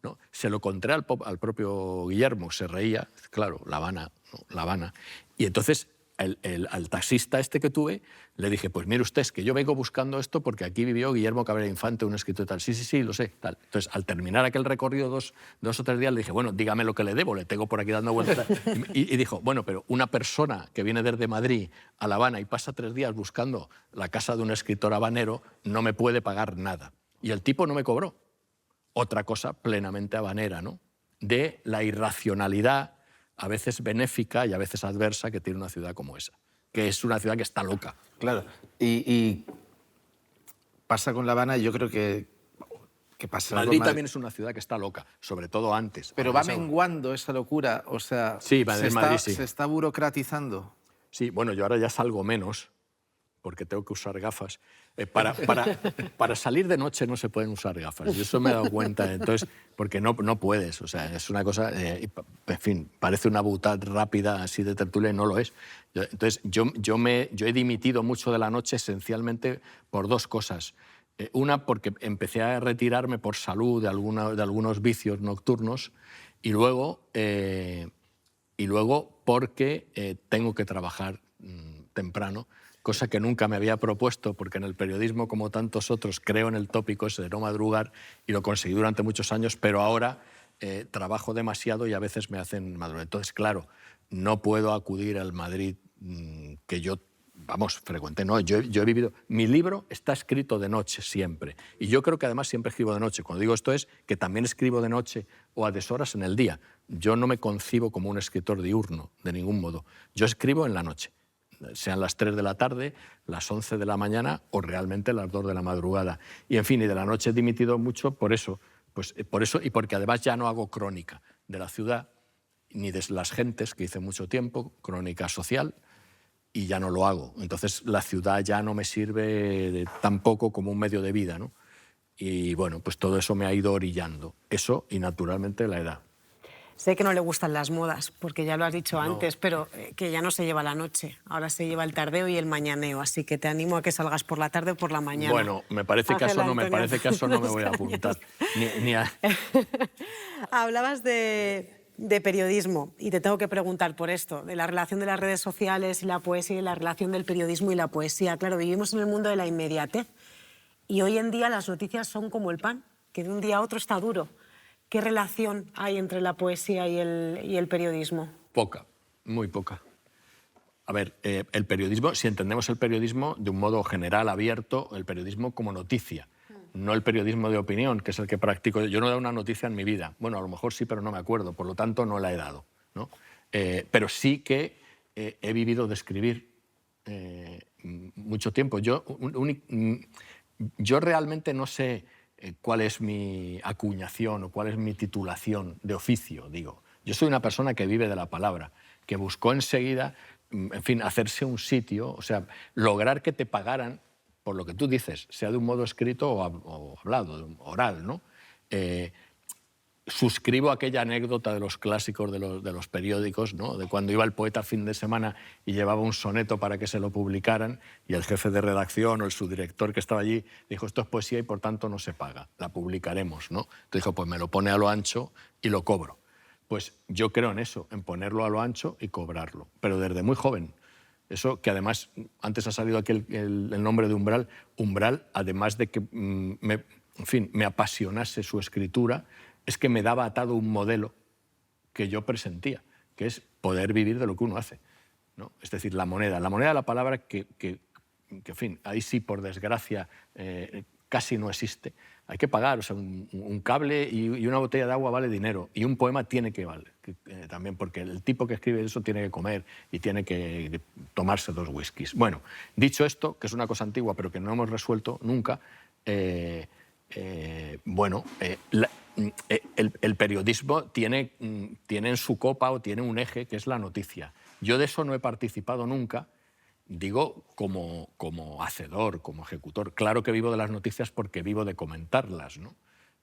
¿no? Se lo conté al propio Guillermo, se reía, claro, La Habana, ¿no? La Habana. Y entonces al taxista este que tuve, le dije, pues mire usted, es que yo vengo buscando esto porque aquí vivió Guillermo Cabrera Infante, un escritor tal. Sí, lo sé, tal. Entonces, al terminar aquel recorrido dos o tres días, le dije, bueno, dígame lo que le debo, le tengo por aquí dando vueltas. Y dijo, bueno, pero una persona que viene desde Madrid a La Habana y pasa 3 días buscando la casa de un escritor habanero, no me puede pagar nada. Y el tipo no me cobró. Otra cosa plenamente habanera, ¿no? De la irracionalidad, a veces benéfica y a veces adversa, que tiene una ciudad como esa, que es una ciudad que está loca. Claro, y pasa con La Habana, y yo creo que pasa Madrid con Madrid también es una ciudad que está loca, sobre todo antes. Pero va menguando esa locura, o sea, sí, Madrid, sí. se está burocratizando. Sí, bueno, yo ahora ya salgo menos, porque tengo que usar gafas. Para salir de noche no se pueden usar gafas, y eso me he dado cuenta, entonces, porque no puedes, o sea, es una cosa, en fin, parece una butad rápida así de tertulia y no lo es. Entonces, yo he dimitido mucho de la noche esencialmente por 2 cosas. Una, porque empecé a retirarme por salud de algunos vicios nocturnos, y luego porque tengo que trabajar temprano, cosa que nunca me había propuesto, porque en el periodismo, como tantos otros, creo en el tópico ese de no madrugar, y lo conseguí durante muchos años, pero ahora trabajo demasiado y a veces me hacen madrugar. Entonces, claro, no puedo acudir al Madrid que yo, frecuenté, no, yo he vivido... Mi libro está escrito de noche siempre, y yo creo que además siempre escribo de noche. Cuando digo esto es que también escribo de noche o a deshoras en el día. Yo no me concibo como un escritor diurno, de ningún modo. Yo escribo en la noche, sean las 3 de la tarde, las 11 de la mañana o realmente las 2 de la madrugada. Y en fin, y de la noche he dimitido mucho por eso, y porque además ya no hago crónica de la ciudad ni de las gentes, que hice mucho tiempo, crónica social, y ya no lo hago. Entonces la ciudad ya no me sirve tampoco como un medio de vida, ¿no? Y bueno, pues todo eso me ha ido orillando. Eso y naturalmente la edad. Sé que no le gustan las modas, porque ya lo has dicho antes, pero que ya no se lleva la noche. Ahora se lleva el tardeo y el mañaneo, así que te animo a que salgas por la tarde o por la mañana. Bueno, me parece que a eso no me voy a apuntar. Hablabas de periodismo y te tengo que preguntar por esto, de la relación de las redes sociales y la poesía y la relación del periodismo y la poesía. Claro, vivimos en el mundo de la inmediatez y hoy en día las noticias son como el pan, que de un día a otro está duro. ¿Qué relación hay entre la poesía y el periodismo? Poca, muy poca. A ver, el periodismo, si entendemos el periodismo de un modo general, abierto, el periodismo como noticia, no el periodismo de opinión, que es el que practico. Yo no he dado una noticia en mi vida. Bueno, a lo mejor sí, pero no me acuerdo, por lo tanto no la he dado, ¿no? Pero sí que he vivido de escribir mucho tiempo. Yo realmente no sé cuál es mi acuñación o cuál es mi titulación de oficio, digo. Yo soy una persona que vive de la palabra, que buscó enseguida, en fin, hacerse un sitio, o sea, lograr que te pagaran por lo que tú dices, sea de un modo escrito o hablado, oral, ¿no? Suscribo aquella anécdota de los clásicos de los periódicos, ¿no? De cuando iba el poeta a fin de semana y llevaba un soneto para que se lo publicaran y el jefe de redacción o el subdirector que estaba allí dijo, esto es poesía y por tanto no se paga, la publicaremos, ¿no? Entonces dijo, pues me lo pone a lo ancho y lo cobro. Pues yo creo en eso, en ponerlo a lo ancho y cobrarlo, pero desde muy joven. Eso que además, antes ha salido aquí el nombre de Umbral. Umbral, además de que me apasionase su escritura, es que me daba atado un modelo que yo presentía, que es poder vivir de lo que uno hace, ¿no? Es decir, la moneda de la palabra que en fin, ahí sí, por desgracia, casi no existe. Hay que pagar, o sea, un cable y una botella de agua vale dinero, y un poema tiene que valer también, porque el tipo que escribe eso tiene que comer y tiene que tomarse 2 whiskies. Bueno, dicho esto, que es una cosa antigua pero que no hemos resuelto nunca, el periodismo tiene en su copa o tiene un eje que es la noticia. Yo de eso no he participado nunca, digo como hacedor, como ejecutor. Claro que vivo de las noticias porque vivo de comentarlas, ¿no?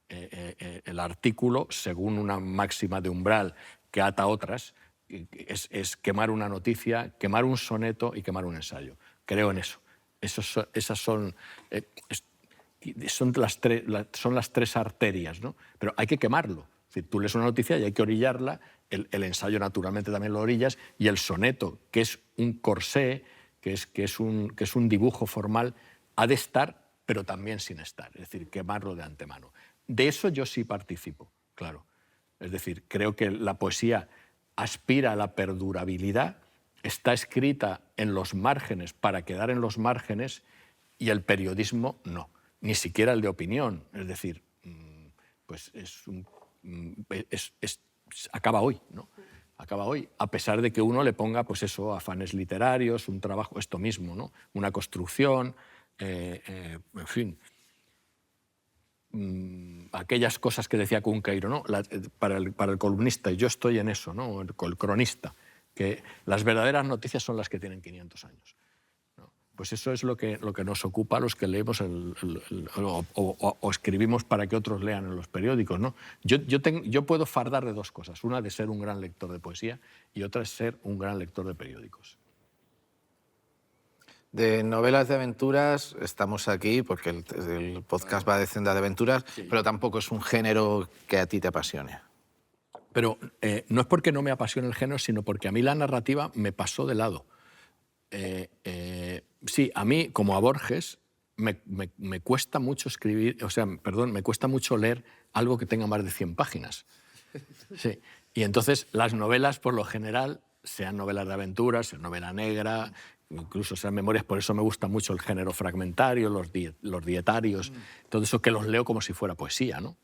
El artículo, según una máxima de Umbral que ata otras, es quemar una noticia, quemar un soneto y quemar un ensayo. Creo en eso. Esas son las 3 arterias, ¿no? Pero hay que quemarlo. Es decir, tú lees una noticia y hay que orillarla, el ensayo naturalmente también lo orillas, y el soneto, que es un corsé, que es un dibujo formal, ha de estar, pero también sin estar, es decir, quemarlo de antemano. De eso yo sí participo, claro. Es decir, creo que la poesía aspira a la perdurabilidad, está escrita en los márgenes para quedar en los márgenes, y el periodismo no, ni siquiera el de opinión. Es decir, pues acaba hoy, ¿no? Acaba hoy, a pesar de que uno le ponga, pues eso, afanes literarios, un trabajo, esto mismo, ¿no? Una construcción, en fin, aquellas cosas que decía Cunqueiro, ¿no? Para el columnista, y yo estoy en eso, ¿no? El cronista, que las verdaderas noticias son las que tienen 500 años. Pues eso es lo que nos ocupa a los que leemos o escribimos para que otros lean en los periódicos, ¿no? Yo puedo fardar de dos cosas. Una de ser un gran lector de poesía y otra es ser un gran lector de periódicos. De novelas de aventuras estamos aquí porque el podcast va de Senda de Aventuras, sí, pero tampoco es un género que a ti te apasione. Pero no es porque no me apasione el género, sino porque a mí la narrativa me pasó de lado. Sí, a mí, como a Borges, me cuesta mucho escribir, o sea, perdón, me cuesta mucho leer algo que tenga más de 100 páginas. Sí. Y entonces las novelas, por lo general, sean novelas de aventuras, sean novela negra, incluso sean memorias, por eso me gusta mucho el género fragmentario, los dietarios, todo eso que los leo como si fuera poesía, ¿no?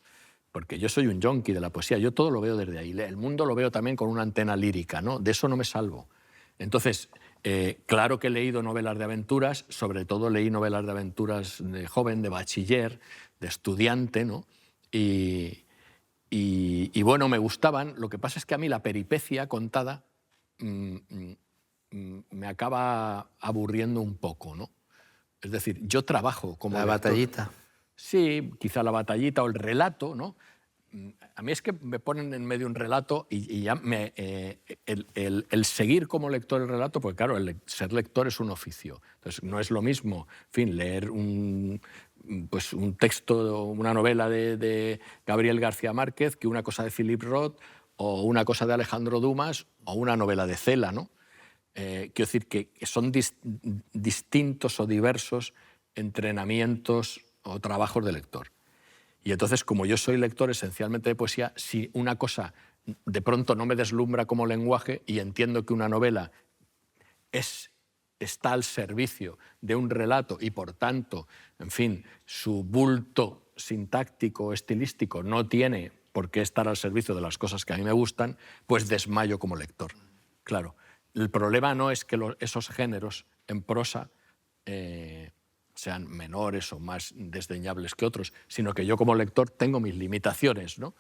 Porque yo soy un yonki de la poesía, yo todo lo veo desde ahí. El mundo lo veo también con una antena lírica, ¿no? De eso no me salvo. Entonces, claro que he leído novelas de aventuras, sobre todo leí novelas de aventuras de joven, de bachiller, de estudiante, ¿no? Y bueno, me gustaban. Lo que pasa es que a mí la peripecia contada me acaba aburriendo un poco, ¿no? Es decir, yo trabajo como la lector. batallita. Sí, quizá la batallita o el relato, ¿no? A mí es que me ponen en medio un relato y ya el seguir como lector el relato, porque claro, ser lector es un oficio. Entonces no es lo mismo, en fin, leer un texto, una novela de Gabriel García Márquez que una cosa de Philip Roth o una cosa de Alejandro Dumas o una novela de Cela, ¿no? Quiero decir que son distintos o diversos entrenamientos o trabajos de lector. Y entonces, como yo soy lector esencialmente de poesía, si una cosa de pronto no me deslumbra como lenguaje y entiendo que una novela está al servicio de un relato y, por tanto, en fin, su bulto sintáctico o estilístico no tiene por qué estar al servicio de las cosas que a mí me gustan, pues desmayo como lector. Claro, el problema no es que esos géneros en prosa sean menores o más desdeñables que otros, sino que yo como lector tengo mis limitaciones, ¿no?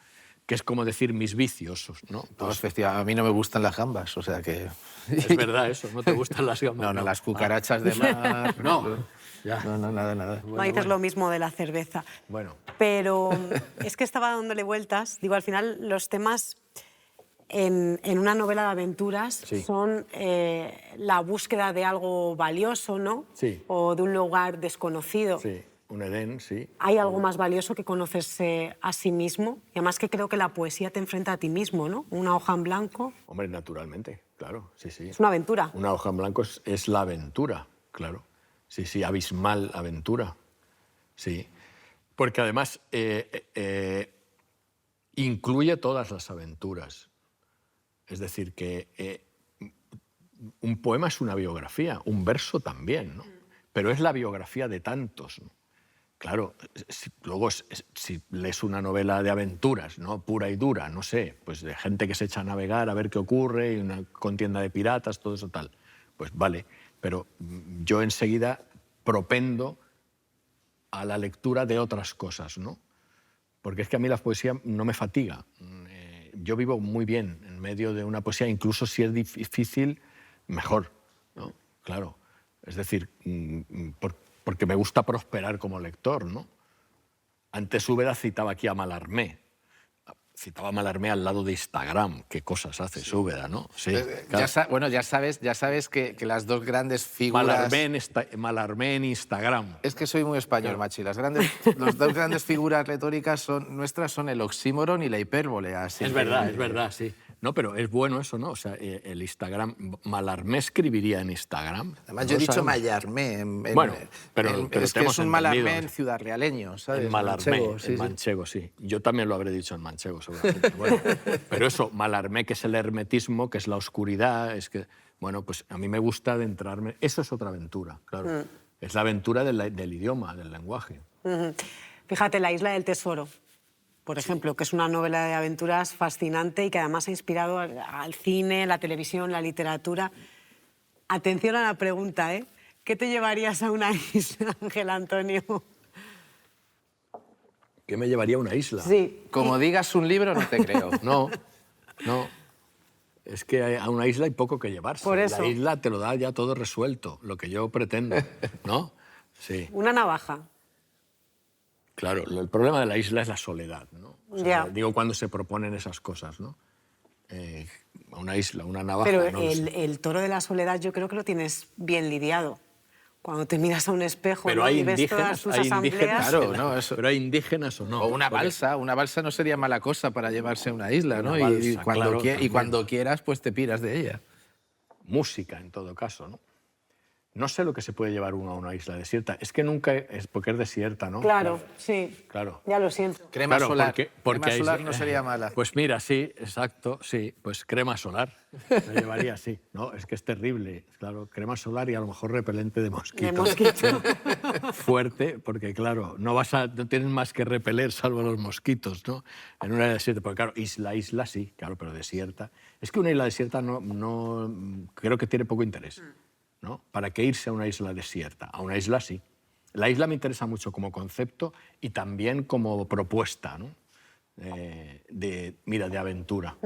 Que es como decir mis vicios, ¿no? Pues, a mí no me gustan las gambas, o sea que... Es verdad eso, ¿no te gustan las gambas? No, las cucarachas de mar... No, ya. No, nada. No dices lo mismo de la cerveza. Bueno. Pero es que estaba dándole vueltas. Digo, al final los temas en una novela de aventuras son la búsqueda de algo valioso, ¿no? Sí. O de un lugar desconocido. Sí, un Edén, sí. ¿Hay algo más valioso que conocerse a sí mismo? Y además que creo que la poesía te enfrenta a ti mismo, ¿no? Una hoja en blanco. Hombre, naturalmente, claro, sí. Es una aventura. Una hoja en blanco es la aventura, claro. Sí, abismal aventura. Sí. Porque además incluye todas las aventuras. Es decir, que un poema es una biografía, un verso también, ¿no? Pero es la biografía de tantos, ¿no? Claro, luego si lees una novela de aventuras, ¿no? Pura y dura, no sé, pues de gente que se echa a navegar a ver qué ocurre, y una contienda de piratas, todo eso tal, pues vale. Pero yo enseguida propendo a la lectura de otras cosas, ¿no? Porque es que a mí la poesía no me fatiga. Yo vivo muy bien en medio de una poesía, incluso si es difícil, mejor, ¿no? Claro. Es decir, porque me gusta prosperar como lector, ¿no? Antes Úbeda citaba aquí a Mallarmé. Citaba a Mallarmé al lado de Instagram. Qué cosas hace Úbeda, ¿no? Sí, claro. Bueno, ya sabes que las dos grandes figuras... Mallarmé en Instagram. Es que soy muy español, claro. Machi. Las dos grandes figuras retóricas nuestras son el oxímoron y la hipérbole. Así es verdad, sí. No, pero es bueno eso, ¿no? O sea, el Instagram... Mallarmé escribiría en Instagram. Además, yo he dicho Mallarmé. Bueno, pero es te que hemos es un entendido. Mallarmé en ciudad realeño, ¿sabes? En Mallarmé, Manchego, sí, en sí. manchego, sí. Yo también lo habré dicho en manchego, seguramente. Bueno, pero eso, Mallarmé, que es el hermetismo, que es la oscuridad, es que... Bueno, pues a mí me gusta adentrarme... Eso es otra aventura, claro. Es la aventura del idioma, del lenguaje. Fíjate, La isla del tesoro, por ejemplo, que es una novela de aventuras fascinante y que además ha inspirado al cine, la televisión, la literatura. Atención a la pregunta, ¿eh? ¿Qué te llevarías a una isla, Ángel Antonio? ¿Qué me llevaría a una isla? Sí. Como digas un libro, no te creo. No, no. Es que a una isla hay poco que llevarse. Por eso. La isla te lo da ya todo resuelto, lo que yo pretendo, ¿no? Sí. Una navaja. Claro, el problema de la isla es la soledad, ¿no? O sea, Ya. digo, cuando se proponen esas cosas, ¿no? Una isla, una navaja... Pero no lo sé. el toro de la soledad yo creo que lo tienes bien lidiado. Cuando te miras a un espejo, Pero ¿no? hay y ves todas indígenas, tus hay asambleas. indígenas, Claro, ¿no? Eso. Pero hay indígenas o no. O una Porque- balsa. Una balsa no sería mala cosa para llevarse a una isla, ¿no? Una Y balsa, cuando, claro, y también. cuando quieras, pues te piras de ella. Música, en todo caso, ¿no? No sé lo que se puede llevar uno a una isla desierta. Es que nunca... Es porque es desierta, ¿no? Claro, sí. Claro. Ya lo siento. Crema Claro, solar. porque Crema hay- solar no sería mala. Pues mira, sí, exacto, sí, pues crema solar. Me llevaría así. No, es que es terrible. Claro, crema solar y a lo mejor repelente de mosquito. De mosquito. Fuerte, porque claro, no tienes más que repeler salvo los mosquitos, ¿no? En una isla desierta, porque claro, isla sí, claro, pero desierta. Es que una isla desierta no creo que tiene poco interés, ¿no? ¿Para qué irse a una isla desierta? A una isla sí. La isla me interesa mucho como concepto y también como propuesta, ¿no? De aventura,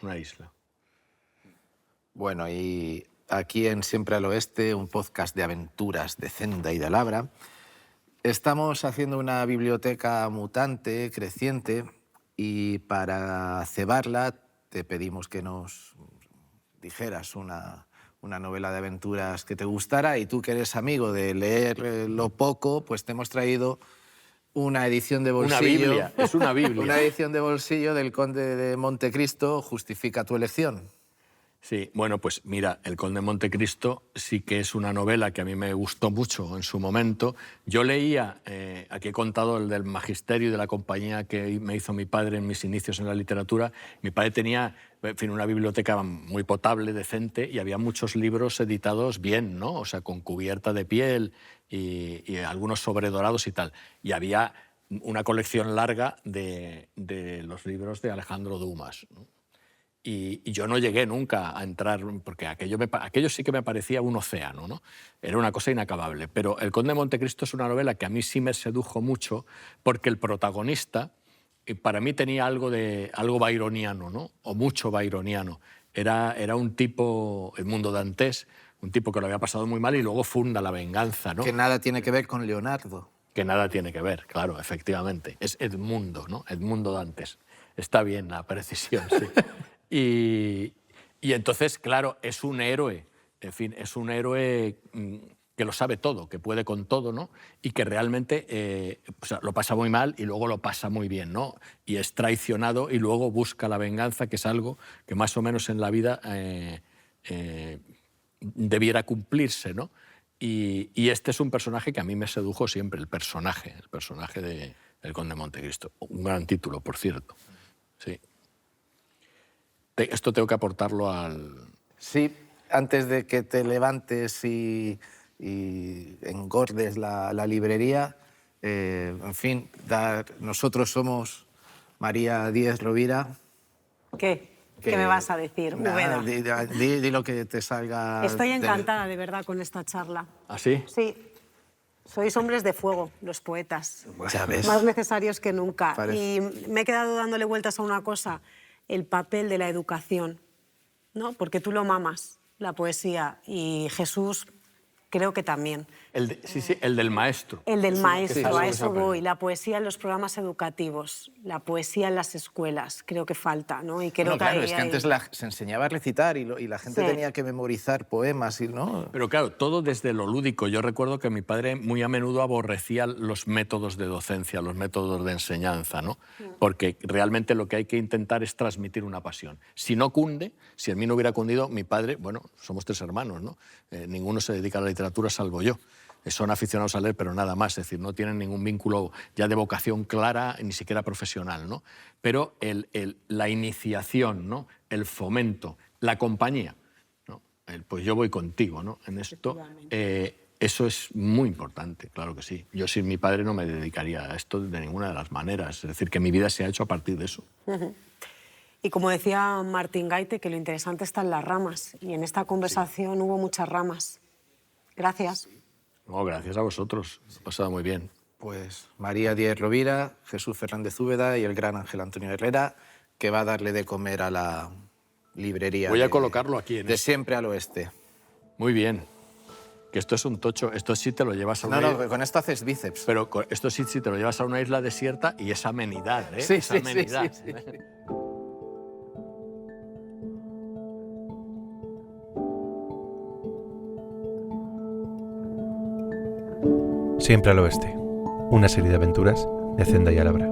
una isla. Bueno, y aquí en Siempre al Oeste, un podcast de aventuras de Zenda y de Labra, estamos haciendo una biblioteca mutante, creciente, y para cebarla te pedimos que nos dijeras una novela de aventuras que te gustara, y tú que eres amigo de leer lo poco, pues te hemos traído una edición de bolsillo. Una Biblia, es una Biblia. Una edición de bolsillo del Conde de Montecristo. Justifica tu elección. Sí, bueno, pues mira, El Conde de Montecristo sí que es una novela que a mí me gustó mucho en su momento. Yo leía, aquí he contado el del magisterio y de la compañía que me hizo mi padre en mis inicios en la literatura. Mi padre tenía, en fin, una biblioteca muy potable, decente, y había muchos libros editados bien, ¿no? O sea, con cubierta de piel y algunos sobredorados y tal. Y había una colección larga de los libros de Alejandro Dumas, ¿no? Y yo no llegué nunca a entrar, porque aquello sí que me parecía un océano, ¿no? Era una cosa inacabable. Pero El Conde de Montecristo es una novela que a mí sí me sedujo mucho, porque el protagonista para mí tenía algo byroniano, ¿no? O mucho byroniano. Era un tipo, el mundo dantés, un tipo que lo había pasado muy mal y luego funda la venganza, ¿no? Que nada tiene que ver con Leonardo. Que nada tiene que ver, claro, efectivamente. Es Edmundo, ¿no? Edmundo Dantes. Está bien la precisión, sí. Y entonces, claro, es un héroe, en fin, es un héroe que lo sabe todo, que puede con todo, ¿no? Y que realmente o sea, lo pasa muy mal y luego lo pasa muy bien, ¿no? Y es traicionado y luego busca la venganza, que es algo que más o menos en la vida debiera cumplirse, ¿no? Y este es un personaje que a mí me sedujo siempre, el personaje de El Conde de Montecristo. Un gran título, por cierto. Sí. Esto tengo que aportarlo al... Sí, antes de que te levantes y engordes la librería, en fin, nosotros somos María Díez Rovira. ¿Qué? ¿Qué me vas a decir, Nada, Úbeda? di lo que te salga. Estoy encantada, de verdad, con esta charla. ¿Ah, sí? Sí. Sois hombres de fuego, los poetas. Ya ves. Más necesarios que nunca. Parece. Y me he quedado dándole vueltas a una cosa, el papel de la educación, ¿no? Porque tú lo mamas, la poesía, y Jesús creo que también. Sí, el del maestro. El del maestro, a eso aprende. voy. La poesía en los programas educativos, la poesía en las escuelas, creo que falta, ¿no? Y creo Bueno, que claro, ahí es que antes se enseñaba a recitar y la gente Sí. tenía que memorizar poemas, ¿no? Pero claro, todo desde lo lúdico. Yo recuerdo que mi padre muy a menudo aborrecía los métodos de docencia, los métodos de enseñanza, ¿no? Porque realmente lo que hay que intentar es transmitir una pasión. Si no cunde, si en mí no hubiera cundido, mi padre, bueno, somos 3 hermanos, ¿no? Ninguno se dedica a la literatura salvo yo. Son aficionados a leer, pero nada más, es decir, no tienen ningún vínculo ya de vocación clara, ni siquiera profesional, ¿no? Pero la iniciación, ¿no? El fomento, la compañía, ¿no? Pues yo voy contigo, ¿no? En esto, eso es muy importante, claro que sí. Yo sin mi padre no me dedicaría a esto de ninguna de las maneras, es decir, que mi vida se ha hecho a partir de eso. Y como decía Martín Gaite, que lo interesante está en las ramas, y en esta conversación hubo muchas ramas. Gracias. No, gracias a vosotros, se ha pasado muy bien. Pues María Díez Rovira, Jesús Fernández Úbeda y el gran Ángel Antonio Herrera, que va a darle de comer a la librería. Voy a colocarlo aquí. De Siempre al Oeste. Muy bien. Que esto es un tocho, esto sí te lo llevas a una No, con esto haces bíceps. Pero esto sí te lo llevas a una isla desierta y es amenidad, ¿eh? Sí, es sí, amenidad. sí, sí, sí. Siempre al oeste. Una serie de aventuras de Zendaya Labra.